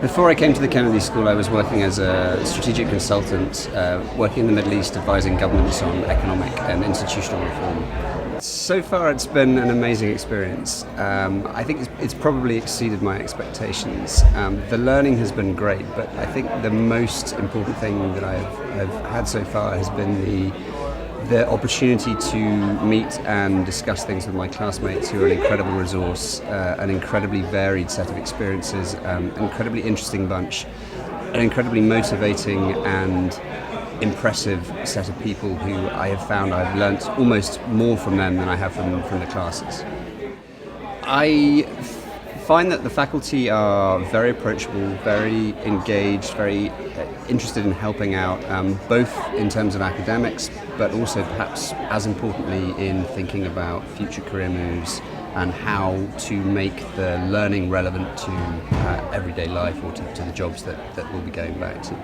Before I came to the Kennedy School, I was working as a strategic consultant, working in the Middle East, advising governments on economic and institutional reform. So far, it's been an amazing experience. I think it's probably exceeded my expectations. The learning has been great, but I think the most important thing that I've had so far has been the opportunity to meet and discuss things with my classmates who are an incredible resource, an incredibly varied set of experiences, an incredibly interesting bunch, an incredibly motivating and impressive set of people who I have found I've learnt almost more from them than I have from the classes. I find that the faculty are very approachable, very engaged, very interested in helping out, both in terms of academics, but also perhaps as importantly in thinking about future career moves and how to make the learning relevant to everyday life or to the jobs that we'll be going back to.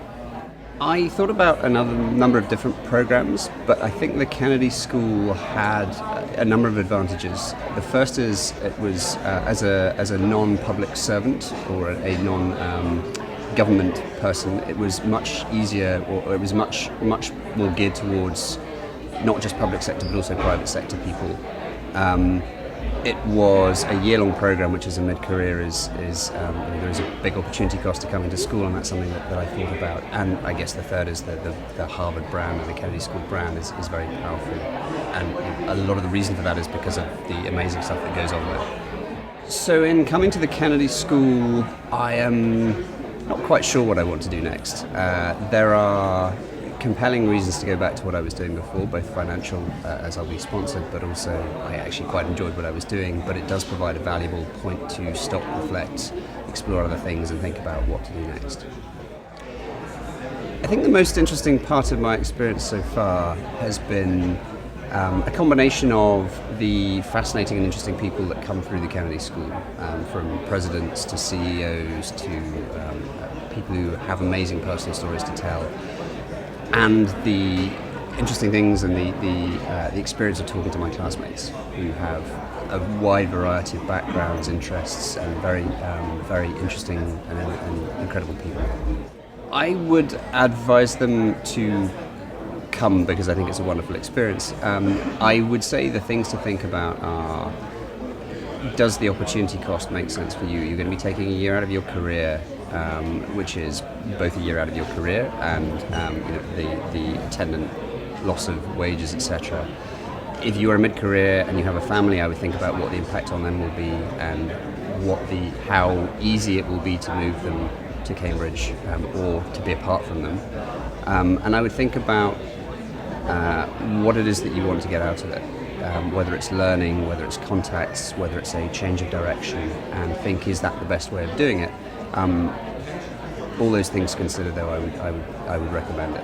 I thought about another number of different programs, but I think the Kennedy School had a number of advantages. The first is it was as a non-public servant or a non-government person, it was much easier, or it was much more geared towards not just public sector but also private sector people. It was a year-long program, which as a mid-career is there is a big opportunity cost to coming to school, and that's something that I thought about. And I guess the third is the Harvard brand and the Kennedy School brand is very powerful, and a lot of the reason for that is because of the amazing stuff that goes on there. So in coming to the Kennedy School, I am not quite sure what I want to do next. There are compelling reasons to go back to what I was doing before, both financial, as I'll be sponsored, but also I actually quite enjoyed what I was doing, but it does provide a valuable point to stop, reflect, explore other things and think about what to do next. I think the most interesting part of my experience so far has been a combination of the fascinating and interesting people that come through the Kennedy School, from presidents to CEOs to people who have amazing personal stories to tell, and the interesting things and the experience of talking to my classmates who have a wide variety of backgrounds, interests, and very interesting and incredible people. I would advise them to come because I think it's a wonderful experience. I would say the things to think about are: does the opportunity cost make sense for you? You're going to be taking a year out of your career, which is both a year out of your career and the attendant loss of wages, etc. If you are a mid-career and you have a family, I would think about what the impact on them will be and how easy it will be to move them to Cambridge or to be apart from them. And I would think about what it is that you want to get out of it. Whether it's learning, whether it's contacts, whether it's a change of direction, and think, is that the best way of doing it? All those things considered, though, I would recommend it.